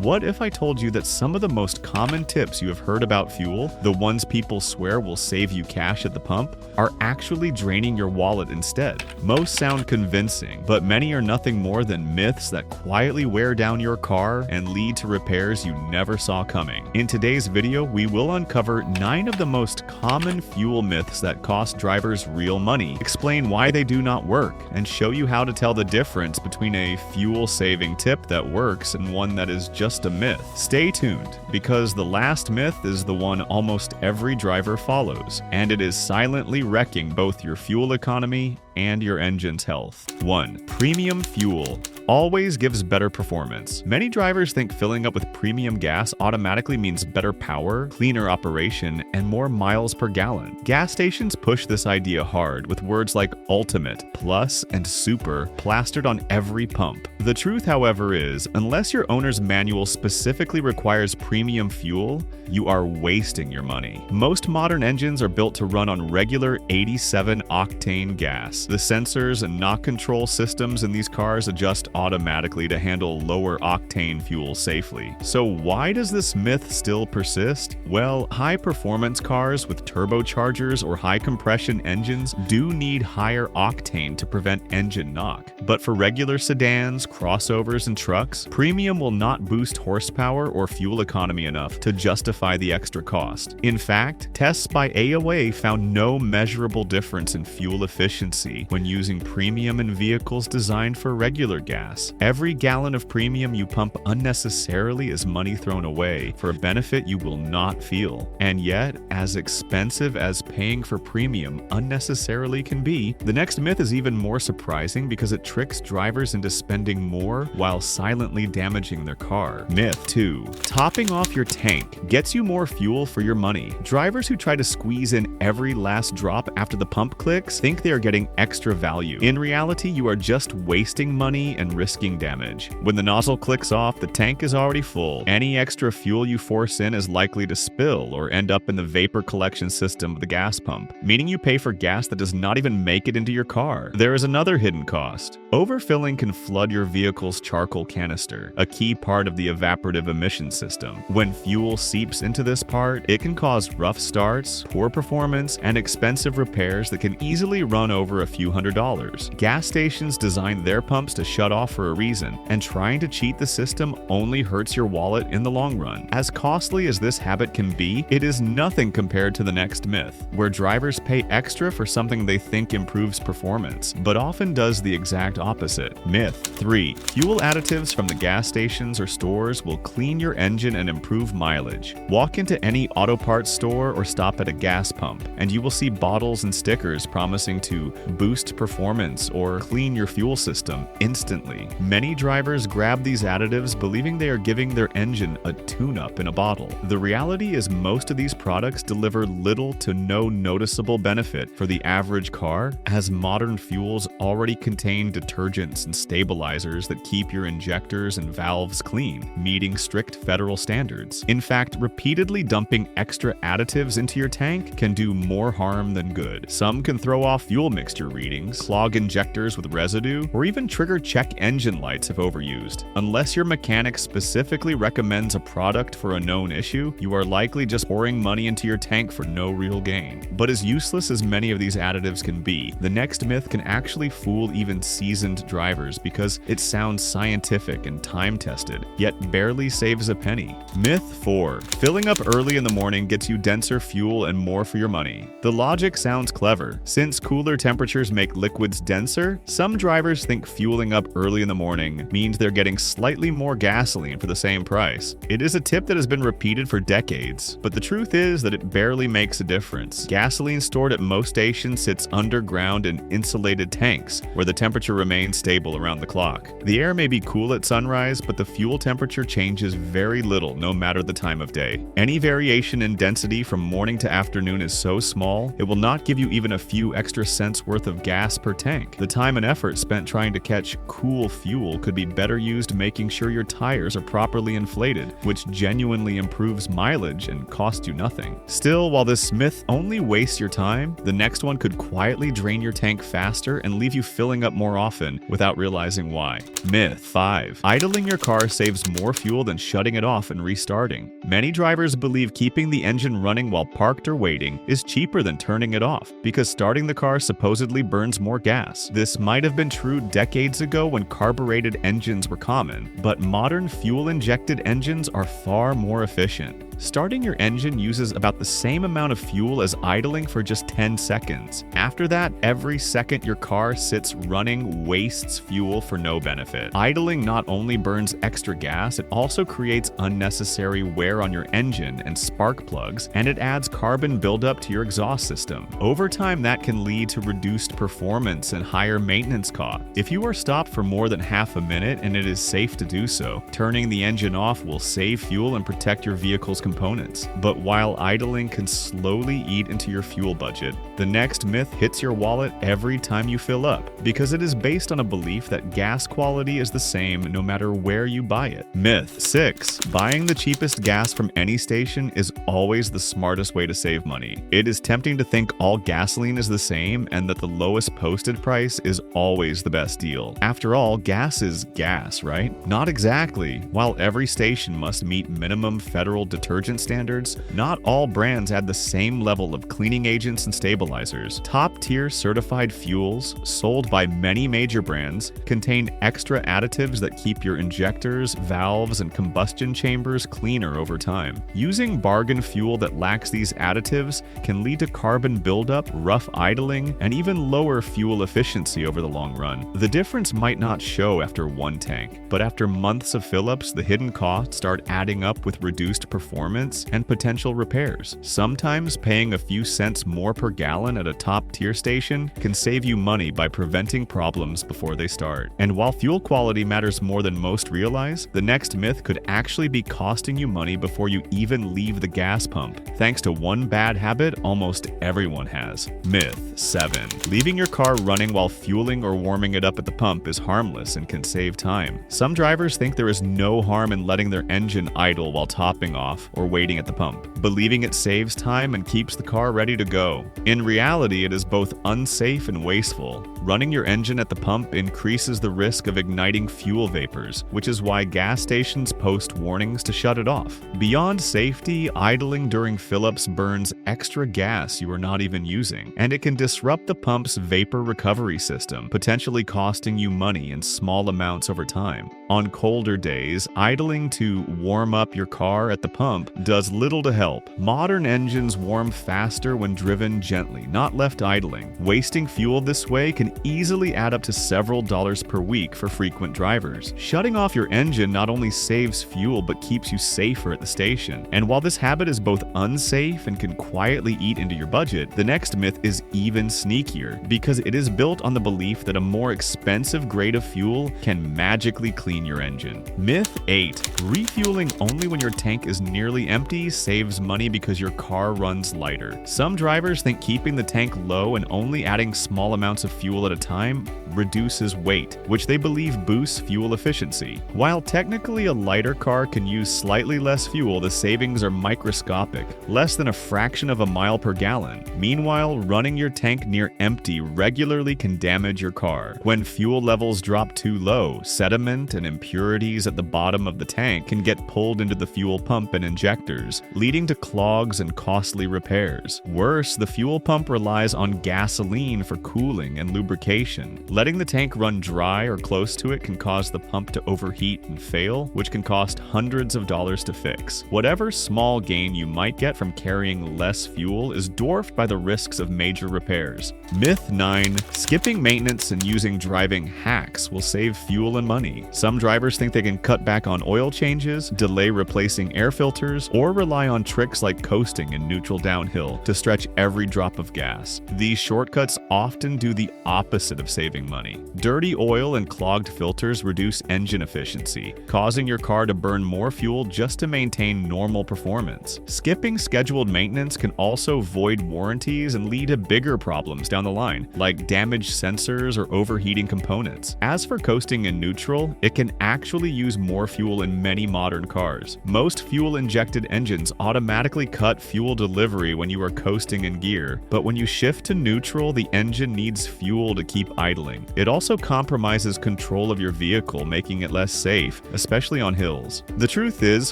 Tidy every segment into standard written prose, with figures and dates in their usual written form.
What if I told you that some of the most common tips you have heard about fuel, the ones people swear will save you cash at the pump, are actually draining your wallet instead? Most sound convincing, but many are nothing more than myths that quietly wear down your car and lead to repairs you never saw coming. In today's video, we will uncover 9 of the most common fuel myths that cost drivers real money, explain why they do not work, and show you how to tell the difference between a fuel-saving tip that works and one that is just a myth. Stay tuned, because the last myth is the one almost every driver follows, and it is silently wrecking both your fuel economy and your engine's health. 1. Premium fuel always gives better performance. Many drivers think filling up with premium gas automatically means better power, cleaner operation, and more miles per gallon. Gas stations push this idea hard with words like ultimate, plus, and super plastered on every pump. The truth, however, is unless your owner's manual specifically requires premium fuel, you are wasting your money. Most modern engines are built to run on regular 87 octane gas. The sensors and knock control systems in these cars adjust automatically to handle lower octane fuel safely. So why does this myth still persist? Well, high-performance cars with turbochargers or high-compression engines do need higher octane to prevent engine knock. But for regular sedans, crossovers, and trucks, premium will not boost horsepower or fuel economy enough to justify the extra cost. In fact, tests by AOA found no measurable difference in fuel efficiency when using premium in vehicles designed for regular gas. Every gallon of premium you pump unnecessarily is money thrown away for a benefit you will not feel. And yet, as expensive as paying for premium unnecessarily can be, the next myth is even more surprising because it tricks drivers into spending more while silently damaging their car. Myth 2. Topping off your tank gets you more fuel for your money. Drivers who try to squeeze in every last drop after the pump clicks think they are getting extra value. In reality, you are just wasting money and risking damage. When the nozzle clicks off, the tank is already full. Any extra fuel you force in is likely to spill or end up in the vapor collection system of the gas pump, meaning you pay for gas that does not even make it into your car. There is another hidden cost. Overfilling can flood your vehicle's charcoal canister, a key part of the evaporative emission system. When fuel seeps into this part, it can cause rough starts, poor performance, and expensive repairs that can easily run over a few $100s. Gas stations design their pumps to shut off for a reason, and trying to cheat the system only hurts your wallet in the long run. As costly as this habit can be, it is nothing compared to the next myth, where drivers pay extra for something they think improves performance, but often does the exact opposite. Myth 3. Fuel additives from the gas stations or stores will clean your engine and improve mileage. Walk into any auto parts store or stop at a gas pump, and you will see bottles and stickers promising to boost performance or clean your fuel system instantly. Many drivers grab these additives believing they are giving their engine a tune-up in a bottle. The reality is most of these products deliver little to no noticeable benefit for the average car, as modern fuels already contain detergents and stabilizers that keep your injectors and valves clean, meeting strict federal standards. In fact, repeatedly dumping extra additives into your tank can do more harm than good. Some can throw off fuel mixture readings, clog injectors with residue, or even trigger check engine lights if overused. Unless your mechanic specifically recommends a product for a known issue, you are likely just pouring money into your tank for no real gain. But as useless as many of these additives can be, the next myth can actually fool even seasoned drivers because it sounds scientific and time-tested, yet barely saves a penny. Myth 4. Filling up early in the morning gets you denser fuel and more for your money. The logic sounds clever. Since cooler temperatures make liquids denser, some drivers think fueling up early in the morning means they're getting slightly more gasoline for the same price. It is a tip that has been repeated for decades, but the truth is that it barely makes a difference. Gasoline stored at most stations sits underground in insulated tanks, where the temperature remains stable around the clock. The air may be cool at sunrise, but the fuel temperature changes very little no matter the time of day. Any variation in density from morning to afternoon is so small, it will not give you even a few extra cents worth of gas per tank. The time and effort spent trying to catch cool dual fuel could be better used making sure your tires are properly inflated, which genuinely improves mileage and costs you nothing. Still, while this myth only wastes your time, the next one could quietly drain your tank faster and leave you filling up more often without realizing why. Myth 5. Idling your car saves more fuel than shutting it off and restarting. Many drivers believe keeping the engine running while parked or waiting is cheaper than turning it off, because starting the car supposedly burns more gas. This might have been true decades ago when carbureted engines were common, but modern fuel-injected engines are far more efficient. Starting your engine uses about the same amount of fuel as idling for just 10 seconds. After that, every second your car sits running wastes fuel for no benefit. Idling not only burns extra gas, it also creates unnecessary wear on your engine and spark plugs, and it adds carbon buildup to your exhaust system. Over time, that can lead to reduced performance and higher maintenance costs. If you are stopped for more than half a minute and it is safe to do so, turning the engine off will save fuel and protect your vehicle's components. But while idling can slowly eat into your fuel budget, the next myth hits your wallet every time you fill up, because it is based on a belief that gas quality is the same no matter where you buy it. Myth 6. Buying the cheapest gas from any station is always the smartest way to save money. It is tempting to think all gasoline is the same and that the lowest posted price is always the best deal. After all, gas is gas, right? Not exactly. While every station must meet minimum federal detergent standards, not all brands add the same level of cleaning agents and stabilizers. Top-tier certified fuels, sold by many major brands, contain extra additives that keep your injectors, valves, and combustion chambers cleaner over time. Using bargain fuel that lacks these additives can lead to carbon buildup, rough idling, and even lower fuel efficiency over the long run. The difference might not show after one tank, but after months of fill-ups, the hidden costs start adding up with reduced performance and potential repairs. Sometimes paying a few cents more per gallon at a top-tier station can save you money by preventing problems before they start. And while fuel quality matters more than most realize, the next myth could actually be costing you money before you even leave the gas pump, thanks to one bad habit almost everyone has. Myth 7. Leaving your car running while fueling or warming it up at the pump is harmless and can save time. Some drivers think there is no harm in letting their engine idle while topping off or waiting at the pump, believing it saves time and keeps the car ready to go. In reality, it is both unsafe and wasteful. Running your engine at the pump increases the risk of igniting fuel vapors, which is why gas stations post warnings to shut it off. Beyond safety, idling during fill-ups burns extra gas you are not even using, and it can disrupt the pump's vapor recovery system, potentially costing you money in small amounts over time. On colder days, idling to warm up your car at the pump does little to help. Modern engines warm faster when driven gently, not left idling. Wasting fuel this way can easily add up to several dollars per week for frequent drivers. Shutting off your engine not only saves fuel but keeps you safer at the station. And while this habit is both unsafe and can quietly eat into your budget, the next myth is even sneakier, because it is built on the belief that a more expensive grade of fuel can magically clean your engine. Myth 8. Refueling only when your tank is nearly empty saves money because your car runs lighter. Some drivers think keeping the tank low and only adding small amounts of fuel at a time reduces weight, which they believe boosts fuel efficiency. While technically a lighter car can use slightly less fuel, the savings are microscopic, less than a fraction of a mile per gallon. Meanwhile, running your tank near empty regularly can damage your car. When fuel levels drop too low, sediment and impurities at the bottom of the tank can get pulled into the fuel pump and injectors, leading to clogs and costly repairs. Worse, the fuel pump relies on gasoline for cooling and lubrication. Letting the tank run dry or close to it can cause the pump to overheat and fail, which can cost hundreds of dollars to fix. Whatever small gain you might get from carrying less fuel is dwarfed by the risks of major repairs. Myth 9. Skipping maintenance and using driving hacks will save fuel and money. Some Some drivers think they can cut back on oil changes, delay replacing air filters, or rely on tricks like coasting in neutral downhill to stretch every drop of gas. These shortcuts often do the opposite of saving money. Dirty oil and clogged filters reduce engine efficiency, causing your car to burn more fuel just to maintain normal performance. Skipping scheduled maintenance can also void warranties and lead to bigger problems down the line, like damaged sensors or overheating components. As for coasting in neutral, it can actually use more fuel in many modern cars. Most fuel-injected engines automatically cut fuel delivery when you are coasting in gear, but when you shift to neutral, the engine needs fuel to keep idling. It also compromises control of your vehicle, making it less safe, especially on hills. The truth is,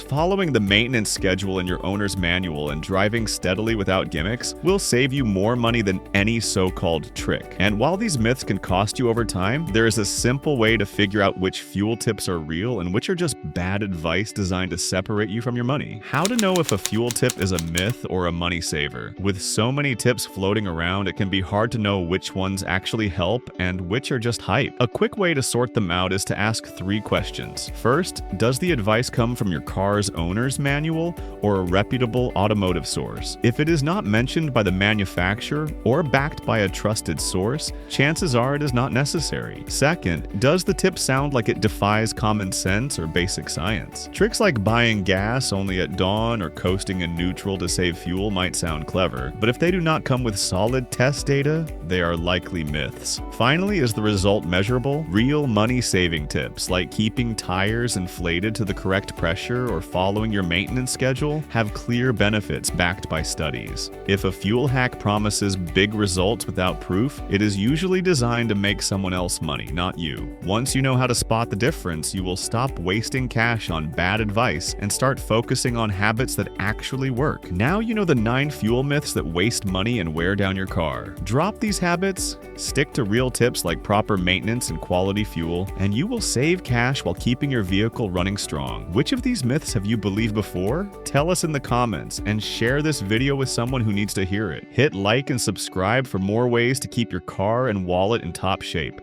following the maintenance schedule in your owner's manual and driving steadily without gimmicks will save you more money than any so-called trick. And while these myths can cost you over time, there is a simple way to figure out which fuel tips are real and which are just bad advice designed to separate you from your money. How to know if a fuel tip is a myth or a money saver? With so many tips floating around, it can be hard to know which ones actually help and which are just hype. A quick way to sort them out is to ask 3 questions. First, does the advice come from your car's owner's manual or a reputable automotive source? If it is not mentioned by the manufacturer or backed by a trusted source, chances are it is not necessary. Second, does the tip sound like it defies common sense or basic science? Tricks like buying gas only at dawn or coasting in neutral to save fuel might sound clever, but if they do not come with solid test data, they are likely myths. Finally, is the result measurable? Real money-saving tips like keeping tires inflated to the correct pressure or following your maintenance schedule have clear benefits backed by studies. If a fuel hack promises big results without proof, it is usually designed to make someone else money, not you. Once you know how to spot the difference, you will stop wasting cash on bad advice and start focusing on habits that actually work. Now you know the 9 fuel myths that waste money and wear down your car. Drop these habits, stick to real tips like proper maintenance and quality fuel, and you will save cash while keeping your vehicle running strong. Which of these myths have you believed before? Tell us in the comments and share this video with someone who needs to hear it. Hit like and subscribe for more ways to keep your car and wallet in top shape.